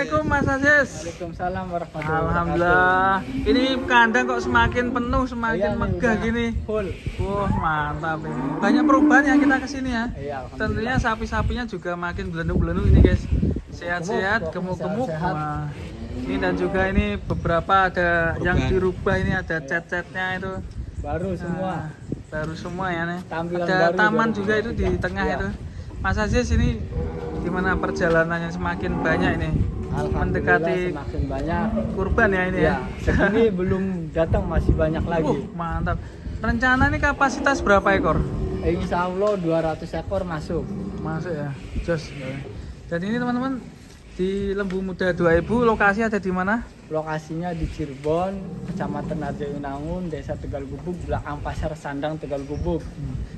Assalamualaikum Mas Aziz. Waalaikumsalam warahmatullahi wabarakatuh. Alhamdulillah. Ini kandang kok semakin penuh, semakin Iya, megah udah gini. Full. Wah, mantap ini. Banyak perubahan ya kita kesini ya. Iya, Tentunya sapi-sapinya juga makin belenduk-belenduk ini guys. Sehat-sehat, gemuk-gemuk. sehat. Wah. Ini dan juga ini beberapa ada yang dirubah ini, ada cat-catnya itu. Baru semua. Baru semua ya nih. Tampilan Ada baru taman baru. juga itu di tengah Iya. itu. Mas Aziz ini gimana perjalanannya semakin banyak ini? Mendekati Semakin banyak. kurban ya ini Ya, ya. segini belum datang masih banyak lagi. Mantap. Rencana ini kapasitas berapa ekor? Insya Allah 200 ekor masuk. Masuk ya. Jos. Dan ini teman-teman di Lembu Muda 2000 lokasi ada di mana? Lokasinya di Cirebon, Kecamatan Arjayunangun, Desa Tegal Gubuk, belakang Pasar Sandang Tegal Gubuk.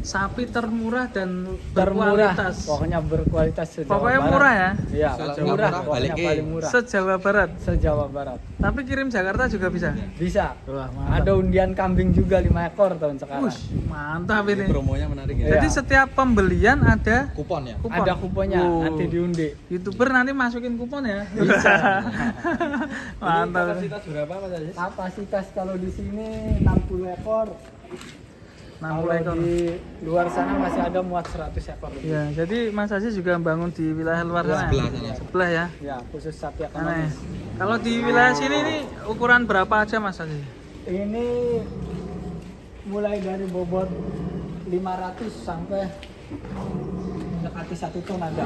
Sapi termurah dan Termurah, berkualitas. pokoknya berkualitas se-Jawa Pokoknya Barat. murah ya. Iya, Se-Jawa murah, Barat, pokoknya balikin. paling murah. Se-Jawa Barat. Se-Jawa Barat. Tapi kirim Jakarta juga bisa. Bisa. Wah, Ada undian kambing juga 5 ekor tahun sekarang. Ush, mantap Ini ini. promonya menarik ya. Jadi Iya. setiap pembelian ada Kupon ya. kupon. Ada kuponnya, Wow. nanti diundi. YouTuber nanti masukin kupon ya. Bisa. Mantap. Kapasitas berapa Mas Aziz? Kapasitas kalau di sini 60 ekor. 60 Kalau ekor. di luar sana masih ada muat 100 ekor lebih. Ya, jadi Mas Aziz juga bangun di wilayah luar sana. Sebelah sana. Sebelah ya. Ya, khusus sapi Aneh. ekonomis. Kalau di wilayah sini ini ukuran berapa aja Mas Aziz? Ini mulai dari bobot 500 sampai mendekati 1 ton ada.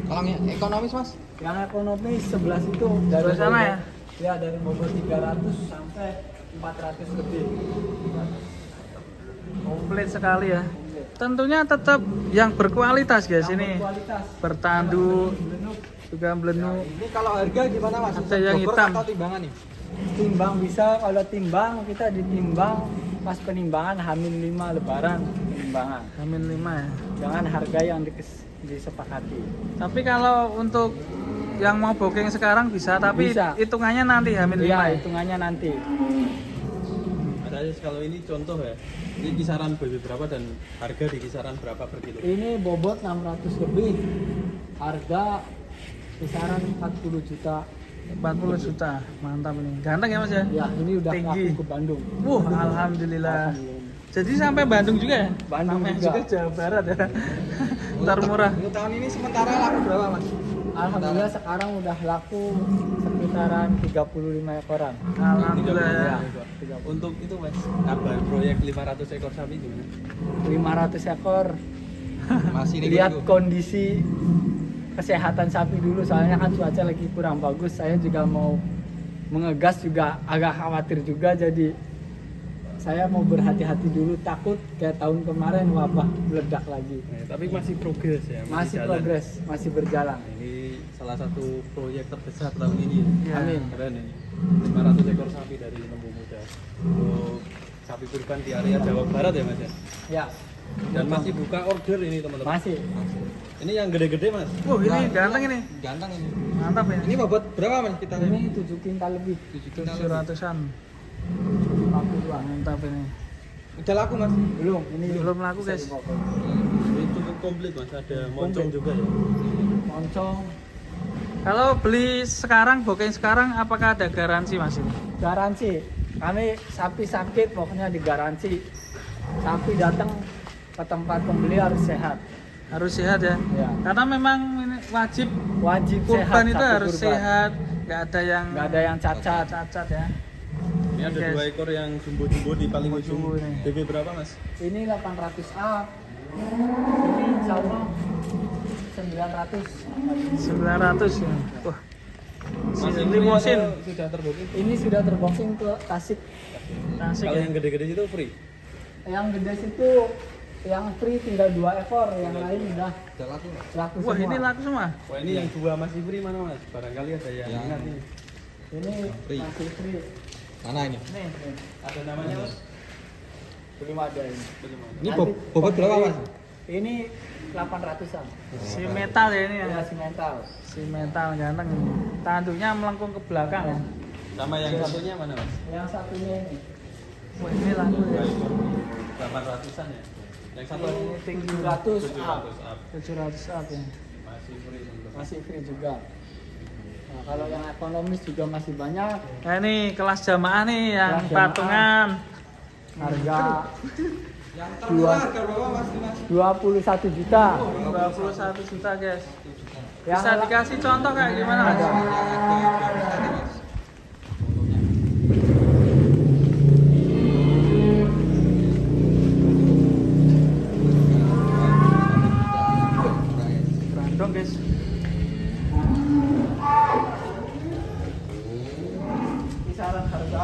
Kalau yang ekonomis Mas? Yang ekonomis 11 itu Sebelah sana ya? Ya, dari bobot 300 sampai 400 lebih. Komplit sekali ya. Tentunya tetap yang berkualitas guys Yang ini. berkualitas. Bertanduk, Belenuk. juga belenu. Ini kalau harga gimana Mas? Ada yang Bogor hitam. atau timbangan nih? Timbang bisa, kalau timbang kita ditimbang pas penimbangan H-5 lebaran penimbangan. Amin 5 ya. Jangan harga yang disepakati. Tapi kalau untuk yang mau booking sekarang bisa, tapi Bisa. hitungannya nanti Amin 5 Iya, ya. hitungannya nanti. Mas Aziz kalau ini contoh ya. Ini kisaran berapa dan harga di kisaran berapa per kilo? Ini bobot 600 lebih. Harga kisaran 40 juta. 40 juta. Mantap ini. Ganteng ya Mas ya? Ya, ini udah Tinggi. laku ke Bandung. Alhamdulillah. Alhamdulillah. Jadi sampai Bandung juga ya? Bandung Sampai juga. Jawa Barat ya. Ntar murah. Untuk tahun ini sementara laku berapa Mas? Alhamdulillah sekarang udah laku sekitaran 35 ekoran. Alhamdulillah ya. Ya, 30. Untuk itu Mas, kabar proyek 500 ekor sapi gimana? 500 ekor. Masih Lihat nego-nego? kondisi kesehatan sapi dulu, soalnya kan cuaca lagi kurang bagus. Saya juga mau mengegas juga agak khawatir juga, jadi saya mau berhati-hati dulu, takut kayak tahun kemarin wabah meledak lagi. Tapi masih progres ya? Masih jalan. progres, masih berjalan. Ini salah satu proyek terbesar tahun ini. Ya. Amin. Keren ini. 500 ekor sapi dari Lembu Muda. Untuk sapi kurban di area Jawa Barat ya Mas ya? Ya, Dan masih buka order ini teman-teman. masih. Ini yang gede-gede Mas. Wah, ini ganteng ini. Ganteng ini. Mantap ini. Ini bobot berapa Mas kita? Ini 7 kintal lebih, 700-an. 50-an. Mantap ini. Udah laku Mas. Belum, ini Belum laku, bisa guys. dipotong. Ini cukup komplit Mas. Ada moncong juga ya. Moncong, Kalau beli sekarang, booking sekarang, apakah ada garansi Mas ini? garansi. Kami sapi sakit pokoknya digaransi. Sapi datang ke tempat pembeli harus sehat. Harus sehat ya. Ya. Karena memang ini wajib Wajib kurban sehat, itu sapi harus kurban. sehat, nggak ada yang cacat. cacat ya. Ini ada Yes. 2 ekor yang jumbo-jumbo di paling ujung. Jumbo ini. DP berapa Mas? Ini 800 up. Ini insya Allah 900. 900 ya. Wah. Masih Limosin. sudah terbooking. Ini sudah terbooking ke Tasik. Asik Kalau ya. yang gede-gede itu free. Yang gede situ yang free tinggal 2 ekor, yang lain udah Udah laku. laku Wah, semua. ini laku semua. Wah ini yang 2 masih free mana Mas? Barangkali ada yang ingat nih. Ini Free. masih free. Mana ini? Nih. Ada namanya Mas? Belum ada ini. Ini Nanti bobot berapa pembeli- Mas? Ini 800-an. Si metal ya ini ya. Ya, si mental. Si metal ganteng ini. Tanduknya melengkung ke belakang ya. Sama yang satunya mana Mas? Yang satunya ini. Wah, ini laku ya. 800-an ya? Yang satu Ini tinggi 700 up. 700 up. 700 up ya. Masih free teman-teman. Masih free juga. Nah, kalau yang ekonomis juga masih banyak. Nah ini kelas jamaah nih yang Kelas jamaah. patungan. Harga Yang Dua. harga berapa Mas Dimas? 21 juta. 21 juta guys. Yang Bisa dikasih contoh kayak gimana mas? Ada. Brandong guys. Kisaran harga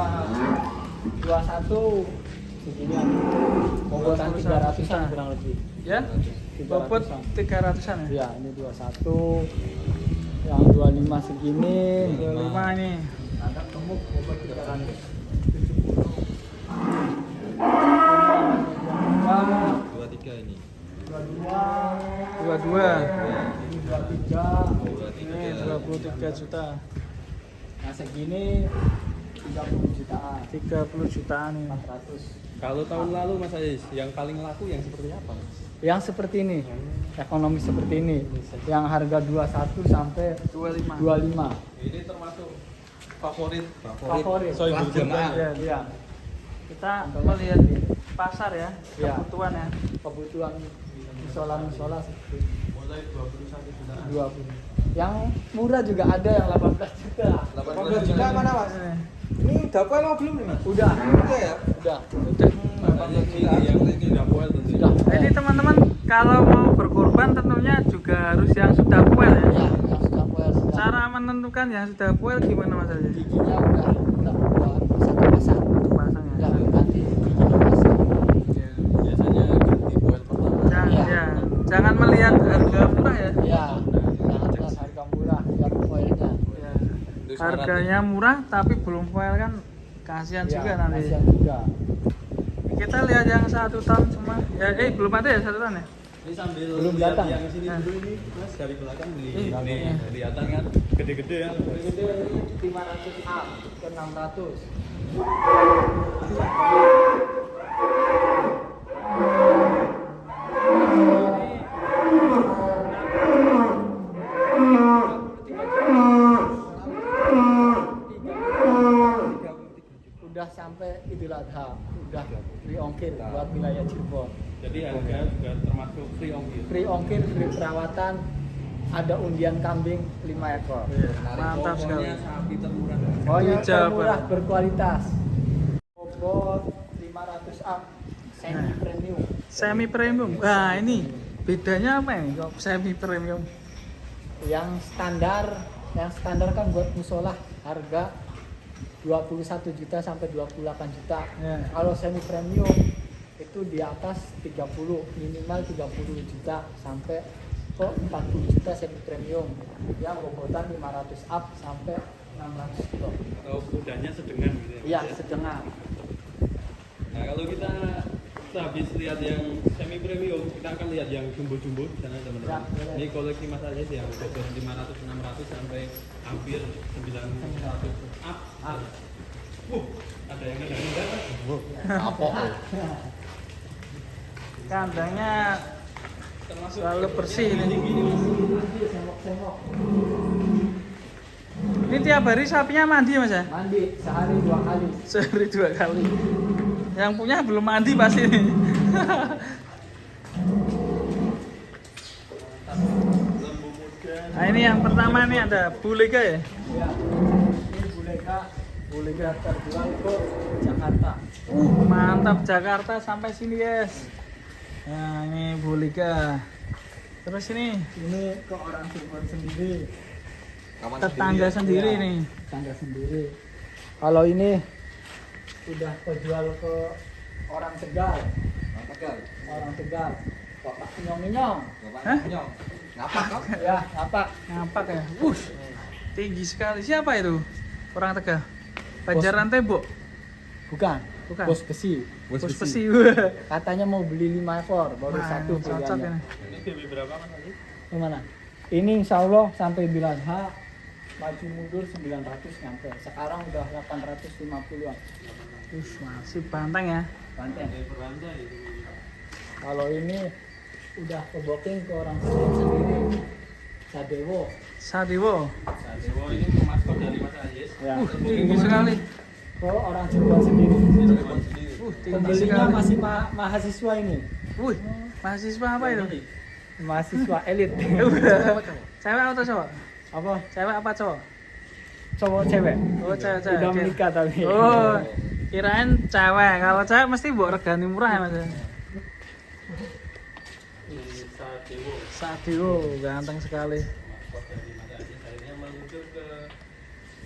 21 segini. Bobotan 300-an kurang lebih. Ya? Bobot 300-an ya? Ya, ini 21. Yang 25 segini. 25 ini. Ada gemuk bobot 300. 23 ini. 22. Ini 23. Ini 23 juta. Nah segini 30 jutaan. 30 jutaan ini. 400. Kalau tahun lalu Mas Ais, yang paling laku yang seperti apa Mas? Yang seperti ini, ekonomi seperti ini, yang harga 21 sampai 25. 25. Ini termasuk favorit. Favorit. Sohibul Jamaah. Ya. Iya, Kita melihat pasar ya, Ya. kebutuhan ya. kebutuhan musola seperti Mulai 21 jutaan. 20. Yang murah juga ada yang 18 juta. 18 juta mana Mas? Ini udah poel apa belum nih Mas? Udah, Udah ya? udah. Makanya ini yang udah poel tentunya. Sudah. Nah, ini teman-teman kalau mau berkorban tentunya juga harus yang sudah puel ya. Ya, yang sudah poel sudah. Cara menentukan yang sudah puel gimana mas aja? Giginya udah satu pasang. Untuk pasang ya. Udah ganti giginya pasang. Biasanya ganti poel pertama. Jangan, Iya. ya. Jangan melihat harga murah ya. Ya, jangan lihat harga murah, lihat poelnya. Ya. Itu syaratnya. Harganya murah tapi belum puel kan kasihan Ya, juga nanti. kasihan juga. Kita lihat yang 1 ton semua. Ya, belum ada ya 1 ton ya? Ini sambil Belum lihat datang. yang sini Nah. dulu ini Mas dari belakang beli. Ih, Nih, iya. kelihatan kan gede-gede ya. Gede ini 500 up ke 600. Udah sampai Idul Adha, udah free ongkir buat wilayah Cirebon. Jadi harga juga termasuk free ongkir. Free ongkir, free perawatan, ada undian kambing 5 ekor. Iya. Mantap sekali. Pokoknya sapi termurah. Oh yang Hijau, termurah Pak. berkualitas. Bobot 500 up, semi premium. Semi premium. Nah, ini bedanya apa ini kok semi premium? Yang standar kan buat musola harga 21 juta sampai 28 juta. Ya. Kalau semi premium itu di atas 30, minimal 30 juta sampai ke 40 juta semi premium. Yang bobotan 500 up sampai 600 kilo. Atau kudanya sedengan gitu ya. Iya, setengah. Nah, kalau kita habis lihat yang semi premium, kita akan lihat yang jumbo-jumbo di sana teman-teman. Ya, boleh. Ini koleksi Mas Aziz yang bobot 500, 600 sampai hampir 900 up. Ada yang Apa? Kandangnya termasuk selalu bersih ini. Sengok-sengok. Ini tiap hari sapinya mandi mas ya? Mandi sehari 2 kali. Sehari 2 kali. Yang punya belum mandi pasti ini. lembu muda. Nah ini yang pertama nih ada Bulika ya? Ya, ini buleka terjual ke Jakarta. Mantap Jakarta sampai sini guys. Nah ini Bulika. Terus ini Ini ke orang Cirebon sendiri. tetangga sendiri Ya, nih. Tetangga sendiri. Kalau ini sudah kejual ke orang Tegal. Orang Tegal. Bapak Nyong-nyong. Hah? Ngapa kok? Ya, apa? Ngapak ya? Wush, tinggi sekali. Siapa itu? Orang Tegal. Banjaran Tembok. Bukan. Bukan. Bos besi. Bos besi. Katanya mau beli 5 ekor, baru Wah, satu cocok pilihannya. ini. Ini BB berapa Mas Aziz? Yang mana? Ini insya Allah sampai bilang maju mundur 900 nyampe. Sekarang udah 850-an. Wush, masih banteng ya. Banteng. Dari Peranda itu. Kalau ini udah ke booking ke orang Cirebon sendiri. Sadewo. Sadewo. Sadewo ini Ya. Tinggi sekali. Oh, orang Cirebon sendiri. Cirebon sendiri. Tinggi Pembelinya sekali. masih mahasiswa ini. Wih, mahasiswa apa itu? Mahasiswa elit. Cewek atau cowok? Apa? Cewek apa cowok? Cowok cewek. Oh, cewek. Udah menikah tapi. Oh, kirain cewek. Kalau cewek mesti buat regani murah ya mas. Sadewo. Sadio, ganteng sekali. Maskot dari Mas Aziz akhirnya meluncur ke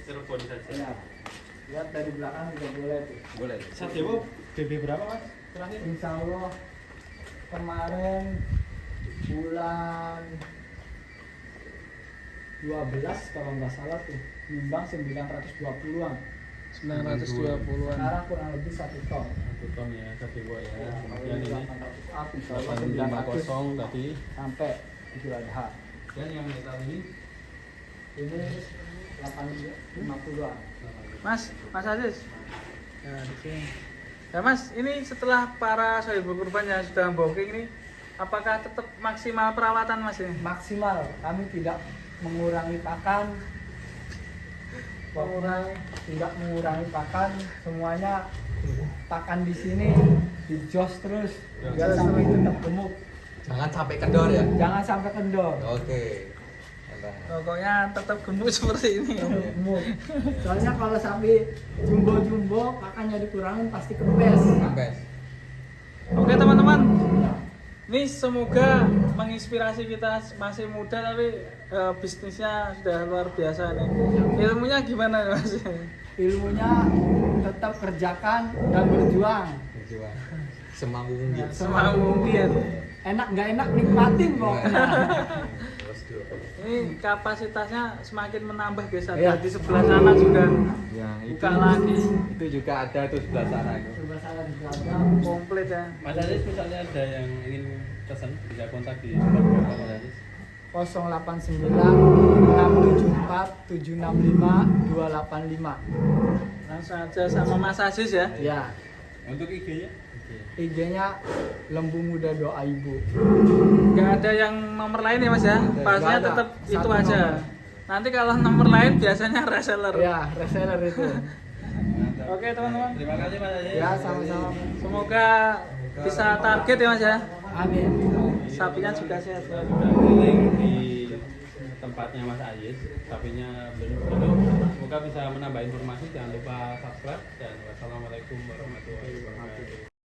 Cirebon saja. Ya. Lihat dari belakang juga boleh tuh. Boleh. Sadewo BB berapa mas? Terakhir? Insya Allah kemarin bulan 12 kalau nggak salah tuh nyumbang 920-an. 920-an. Sekarang kurang lebih 1 ton. 1 ton ya Sadewo ya. Kemudian ini 800 up, insya Allah 850 900 tadi. sampai Idul Adha. Dan yang metal ini Ini 850-an. Mas Aziz. Nah, di sini. Ya Mas, ini setelah para sohibul kurban yang sudah booking ini, apakah tetap maksimal perawatan Mas ini? Maksimal, kami tidak mengurangi pakan, tidak mengurangi pakan, semuanya pakan di sini dijos terus biar sampai tetap gemuk, Jangan sampai kendor ya. jangan sampai kendor. Oke. Pokoknya tetap gemuk seperti ini. Gemuk. Soalnya kalau sapi jumbo pakannya dikurangin pasti kempes. Sampai. Oke teman-teman, ini semoga menginspirasi kita masih muda tapi bisnisnya sudah luar biasa nih. Ilmunya gimana Mas? Ilmunya tetap kerjakan dan berjuang. Berjuang. Semampu mungkin. Semampu mungkin. Enak nggak enak nikmatin kok. Ini kapasitasnya semakin menambah desa. Iya. Di sebelah sana juga Ya, buka lagi itu juga ada tuh sebelah sana itu. Coba salah di belakang. komplit ya. Mas Aziz misalnya ada yang ingin pesan bisa kontak di nomor berapa Mas Aziz? 089 674 765 285. Langsung aja sama Mas Aziz ya. Ya, Untuk IG-nya? IG-nya Lembu Muda Doa Ibu. Nggak ada yang nomor lain ya Mas ya. Pasnya Nggak ada. tetap itu Satu aja. nomor. Nanti kalau nomor lain biasanya reseller. Ya, reseller itu. Mantap. Oke teman-teman. Terima kasih Mas Aziz. Ya, sama-sama. Semoga bisa target ya Mas ya. Amin. Sapinya juga sehat. Sudah keliling di tempatnya Mas Aziz, sapinya belum. Semoga bisa menambah informasi. Jangan lupa subscribe dan wassalamualaikum warahmatullahi wabarakatuh.